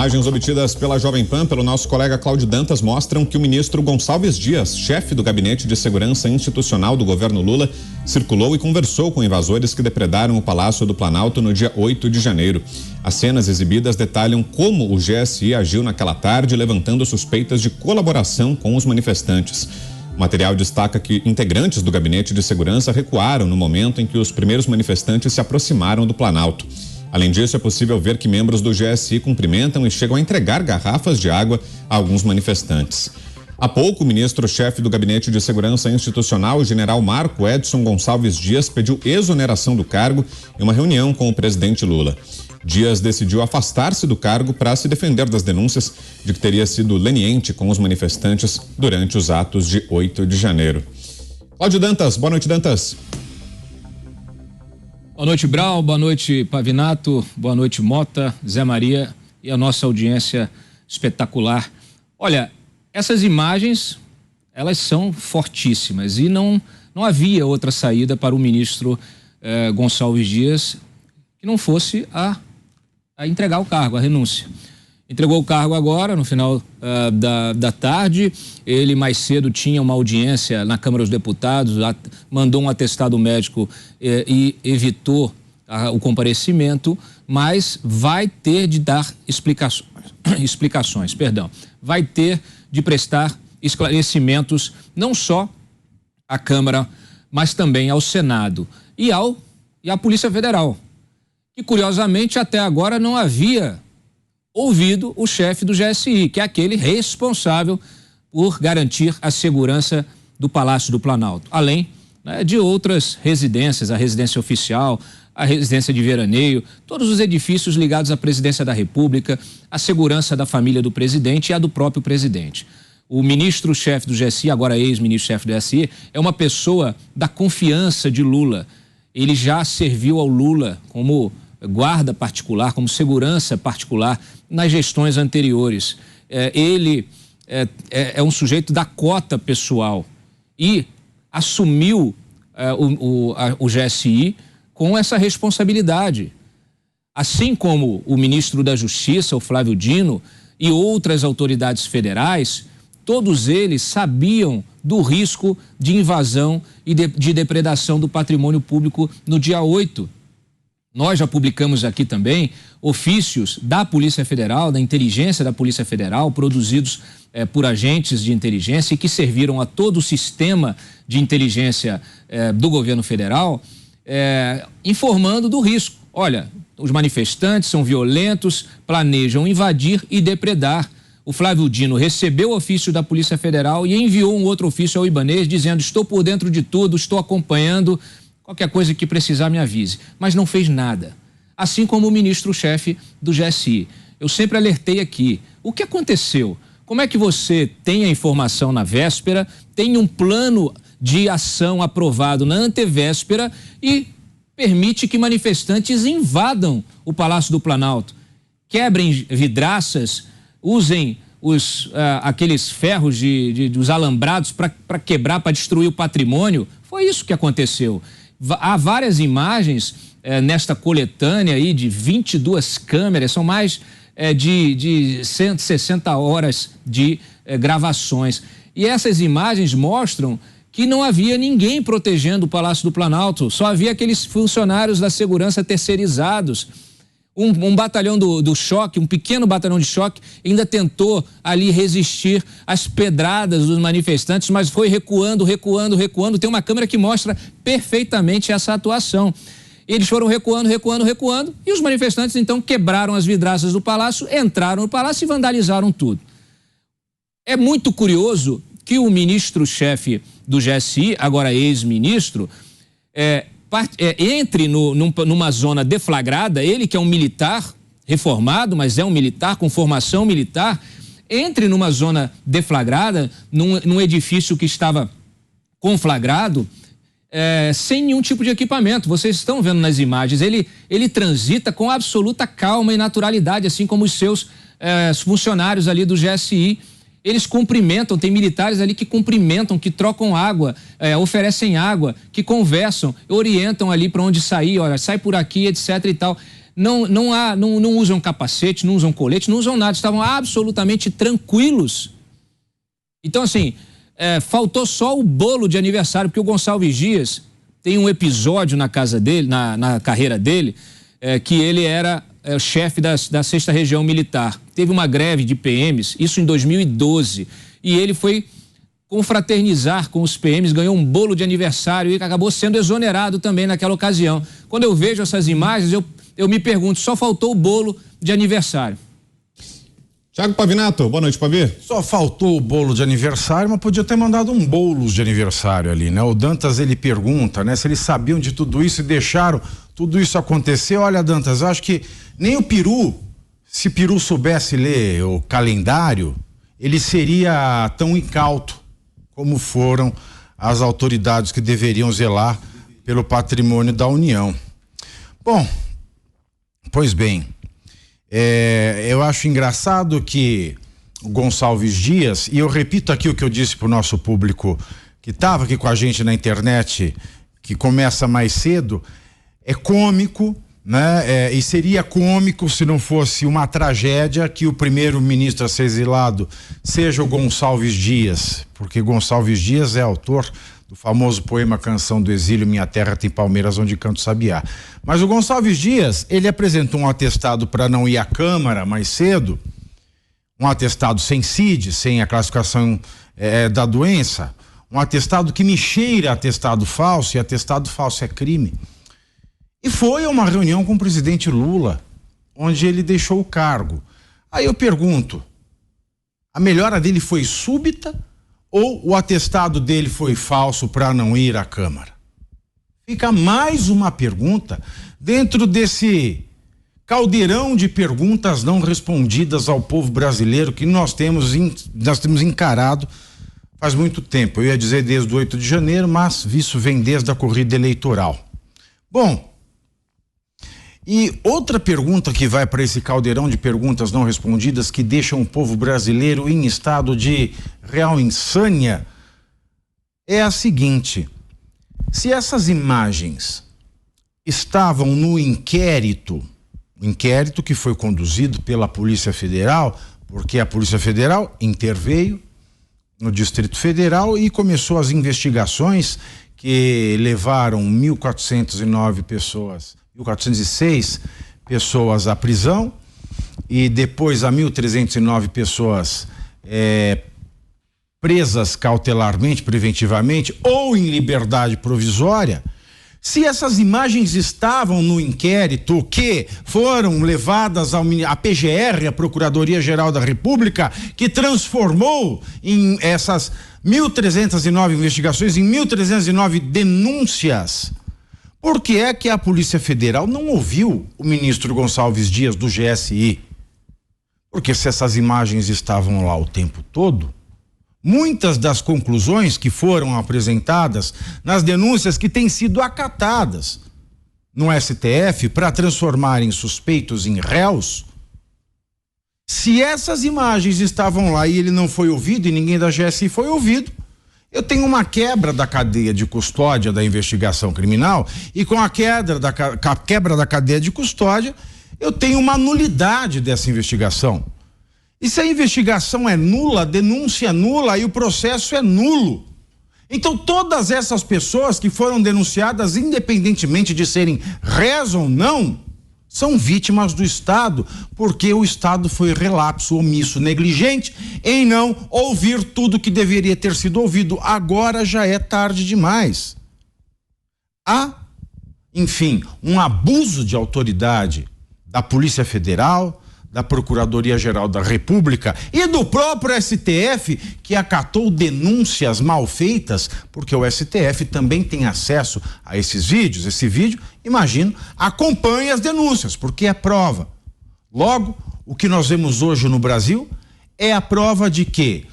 Imagens obtidas pela Jovem Pan pelo nosso colega Cláudio Dantas mostram que o ministro Gonçalves Dias, chefe do Gabinete de Segurança Institucional do governo Lula, circulou e conversou com invasores que depredaram o Palácio do Planalto no dia 8 de janeiro. As cenas exibidas detalham como o GSI agiu naquela tarde, levantando suspeitas de colaboração com os manifestantes. O material destaca que integrantes do Gabinete de Segurança recuaram no momento em que os primeiros manifestantes se aproximaram do Planalto. Além disso, é possível ver que membros do GSI cumprimentam e chegam a entregar garrafas de água a alguns manifestantes. Há pouco, o ministro-chefe do Gabinete de Segurança Institucional, o general Marco Edson Gonçalves Dias, pediu exoneração do cargo em uma reunião com o presidente Lula. Dias decidiu afastar-se do cargo para se defender das denúncias de que teria sido leniente com os manifestantes durante os atos de 8 de janeiro. Cláudio Dantas, boa noite, Dantas. Boa noite, Brau, boa noite, Pavinato, boa noite, Mota, Zé Maria e a nossa audiência espetacular. Olha, essas imagens, elas são fortíssimas e não havia outra saída para o ministro Gonçalves Dias que não fosse a entregar o cargo, a renúncia. Entregou o cargo agora, no final da tarde. Ele mais cedo tinha uma audiência na Câmara dos Deputados, mandou um atestado médico e evitou o comparecimento, mas vai ter de dar explicações, vai ter de prestar esclarecimentos não só à Câmara, mas também ao Senado e à Polícia Federal, que curiosamente até agora não havia ouvido o chefe do GSI, que é aquele responsável por garantir a segurança do Palácio do Planalto, além de outras residências, a residência oficial, a residência de veraneio, todos os edifícios ligados à presidência da República, a segurança da família do presidente e a do próprio presidente. O ministro-chefe do GSI, agora ex-ministro-chefe do GSI, é uma pessoa da confiança de Lula. Ele já serviu ao Lula como guarda particular, como segurança particular nas gestões anteriores. Ele é um sujeito da cota pessoal e assumiu o GSI com essa responsabilidade. Assim como o ministro da Justiça, o Flávio Dino, e outras autoridades federais, todos eles sabiam do risco de invasão e de depredação do patrimônio público no dia 8. Nós já publicamos aqui também ofícios da Polícia Federal, da inteligência da Polícia Federal, produzidos por agentes de inteligência e que serviram a todo o sistema de inteligência do governo federal, informando do risco. Olha, os manifestantes são violentos, planejam invadir e depredar. O Flávio Dino recebeu o ofício da Polícia Federal e enviou um outro ofício ao Ibanez dizendo: estou por dentro de tudo, estou acompanhando. Qualquer coisa que precisar, me avise. Mas não fez nada. Assim como o ministro-chefe do GSI. Eu sempre alertei aqui. O que aconteceu? Como é que você tem a informação na véspera, tem um plano de ação aprovado na antevéspera e permite que manifestantes invadam o Palácio do Planalto, quebrem vidraças, usem aqueles ferros dos alambrados para quebrar, para destruir o patrimônio? Foi isso que aconteceu. Há várias imagens nesta coletânea aí de 22 câmeras, são mais de 160 horas de gravações. E essas imagens mostram que não havia ninguém protegendo o Palácio do Planalto, só havia aqueles funcionários da segurança terceirizados. Um batalhão do choque, um pequeno batalhão de choque, ainda tentou ali resistir às pedradas dos manifestantes, mas foi recuando. Tem uma câmera que mostra perfeitamente essa atuação. Eles foram recuando, e os manifestantes então quebraram as vidraças do palácio, entraram no palácio e vandalizaram tudo. É muito curioso que o ministro-chefe do GSI, agora ex-ministro, entre numa zona deflagrada, ele que é um militar reformado, mas é um militar com formação militar, entre numa zona deflagrada, num edifício que estava conflagrado, sem nenhum tipo de equipamento. Vocês estão vendo nas imagens, ele transita com absoluta calma e naturalidade, assim como os seus funcionários ali do GSI. Eles cumprimentam, tem militares ali que cumprimentam, que trocam água, oferecem água, que conversam, orientam ali para onde sair, olha, sai por aqui, etc e tal. não usam capacete, não usam colete, não usam nada, estavam absolutamente tranquilos. Então, assim, faltou só o bolo de aniversário, porque o Gonçalves Dias tem um episódio na casa dele, na carreira dele, que ele era o chefe da 6ª Região Militar. Teve uma greve de PMs, isso em 2012, e ele foi confraternizar com os PMs, ganhou um bolo de aniversário e acabou sendo exonerado também naquela ocasião. Quando eu vejo essas imagens, eu me pergunto, só faltou o bolo de aniversário. Thiago Pavinato, boa noite, Pavi. Só faltou o bolo de aniversário, mas podia ter mandado um bolos de aniversário ali, né? O Dantas, ele pergunta, né? Se eles sabiam de tudo isso e deixaram tudo isso acontecer. Olha, Dantas, eu acho que nem o Peru, se Peru soubesse ler o calendário, ele seria tão incauto como foram as autoridades que deveriam zelar pelo patrimônio da União. Bom, pois bem, eu acho engraçado que o Gonçalves Dias, e eu repito aqui o que eu disse para o nosso público que estava aqui com a gente na internet, que começa mais cedo, é cômico, né? E seria cômico se não fosse uma tragédia que o primeiro-ministro a ser exilado seja o Gonçalves Dias, porque Gonçalves Dias é autor do famoso poema Canção do Exílio, Minha Terra Tem Palmeiras Onde Canto Sabiá. Mas o Gonçalves Dias, ele apresentou um atestado para não ir à Câmara mais cedo, um atestado sem CID, sem a classificação da doença, um atestado que me cheira a atestado falso, e atestado falso é crime. E foi a uma reunião com o presidente Lula, onde ele deixou o cargo. Aí eu pergunto, a melhora dele foi súbita ou o atestado dele foi falso para não ir à Câmara? Fica mais uma pergunta dentro desse caldeirão de perguntas não respondidas ao povo brasileiro que nós temos encarado faz muito tempo. Eu ia dizer desde o 8 de janeiro, mas isso vem desde a corrida eleitoral. Bom, e outra pergunta que vai para esse caldeirão de perguntas não respondidas que deixam o povo brasileiro em estado de real insânia é a seguinte: se essas imagens estavam no inquérito que foi conduzido pela Polícia Federal, porque a Polícia Federal interveio no Distrito Federal e começou as investigações que levaram 1.406 pessoas à prisão e depois a 1.309 pessoas presas cautelarmente, preventivamente ou em liberdade provisória. Se essas imagens estavam no inquérito que foram levadas à PGR, a Procuradoria-Geral da República, que transformou em essas 1.309 investigações em 1.309 denúncias, por que é que a Polícia Federal não ouviu o ministro Gonçalves Dias do GSI? Porque se essas imagens estavam lá o tempo todo, muitas das conclusões que foram apresentadas nas denúncias que têm sido acatadas no STF para transformarem suspeitos em réus, se essas imagens estavam lá e ele não foi ouvido e ninguém da GSI foi ouvido, eu tenho uma quebra da cadeia de custódia da investigação criminal e com a quebra da cadeia de custódia eu tenho uma nulidade dessa investigação. E se a investigação é nula, a denúncia é nula e o processo é nulo. Então todas essas pessoas que foram denunciadas, independentemente de serem réus ou não, são vítimas do Estado, porque o Estado foi relapso, omisso, negligente em não ouvir tudo que deveria ter sido ouvido. Agora já é tarde demais. Há, enfim, um abuso de autoridade da Polícia Federal, da Procuradoria-Geral da República e do próprio STF, que acatou denúncias mal feitas, porque o STF também tem acesso a esses vídeos. Esse vídeo, imagino, acompanha as denúncias, porque é prova. Logo, o que nós vemos hoje no Brasil é a prova de que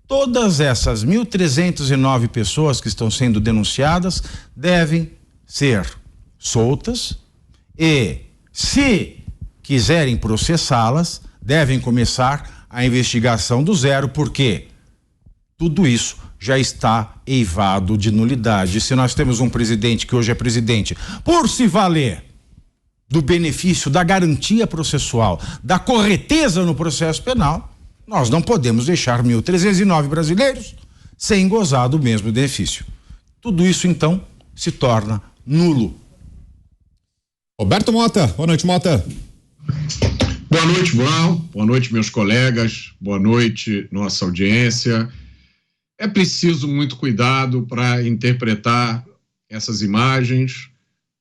todas essas 1.309 pessoas que estão sendo denunciadas devem ser soltas e, se quiserem processá-las, devem começar a investigação do zero, porque tudo isso já está eivado de nulidade. Se nós temos um presidente que hoje é presidente por se valer do benefício, da garantia processual, da correteza no processo penal, nós não podemos deixar 1.309 brasileiros sem gozar do mesmo benefício. Tudo isso, então, se torna nulo. Roberto Mota. Boa noite, Mota. Boa noite, Brown. Boa noite, meus colegas. Boa noite, nossa audiência. É preciso muito cuidado para interpretar essas imagens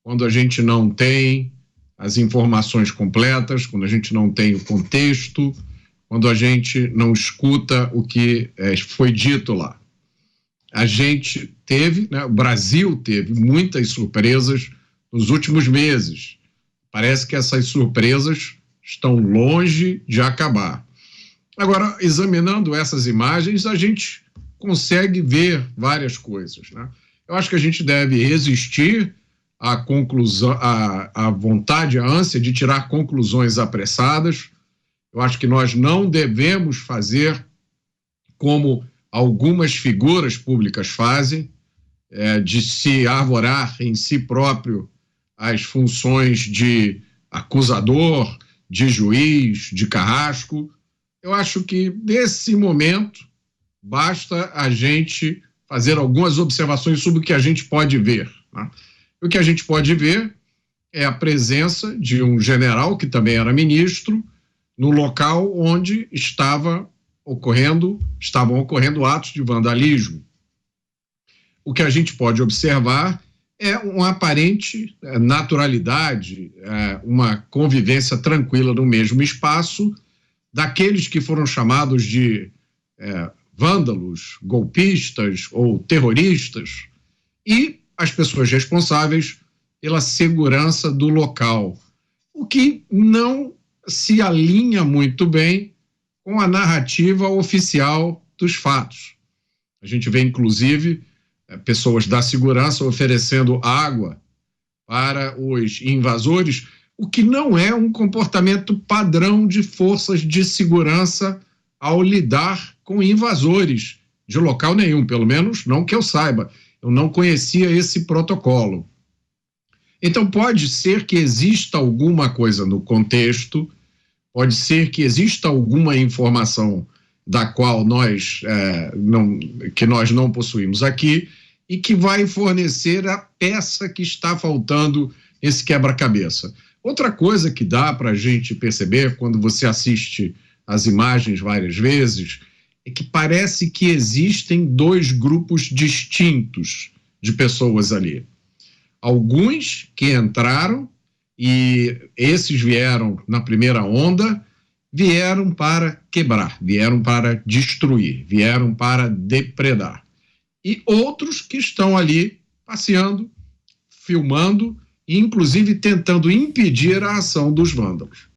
quando a gente não tem as informações completas, quando a gente não tem o contexto, quando a gente não escuta o que foi dito lá. A gente teve, né, o Brasil teve muitas surpresas nos últimos meses. Parece que essas surpresas estão longe de acabar. Agora, examinando essas imagens, a gente consegue ver várias coisas, né? Eu acho que a gente deve resistir à conclusão, à vontade, à ânsia de tirar conclusões apressadas. Eu acho que nós não devemos fazer como algumas figuras públicas fazem, de se arvorar em si próprio as funções de acusador, de juiz, de carrasco. Eu acho que, nesse momento, basta a gente fazer algumas observações sobre o que a gente pode ver, né? O que a gente pode ver é a presença de um general, que também era ministro, no local onde estavam ocorrendo atos de vandalismo. O que a gente pode observar é uma aparente naturalidade, uma convivência tranquila no mesmo espaço daqueles que foram chamados de vândalos, golpistas ou terroristas e as pessoas responsáveis pela segurança do local, o que não se alinha muito bem com a narrativa oficial dos fatos. A gente vê, inclusive, pessoas da segurança oferecendo água para os invasores, o que não é um comportamento padrão de forças de segurança ao lidar com invasores de local nenhum, pelo menos não que eu saiba. Eu não conhecia esse protocolo. Então pode ser que exista alguma coisa no contexto, pode ser que exista alguma informação da qual nós não possuímos aqui e que vai fornecer a peça que está faltando nesse quebra-cabeça. Outra coisa que dá para a gente perceber quando você assiste as imagens várias vezes é que parece que existem dois grupos distintos de pessoas ali. Alguns que entraram, e esses vieram na primeira onda, vieram para quebrar, vieram para destruir, vieram para depredar. E outros que estão ali passeando, filmando e inclusive tentando impedir a ação dos vândalos.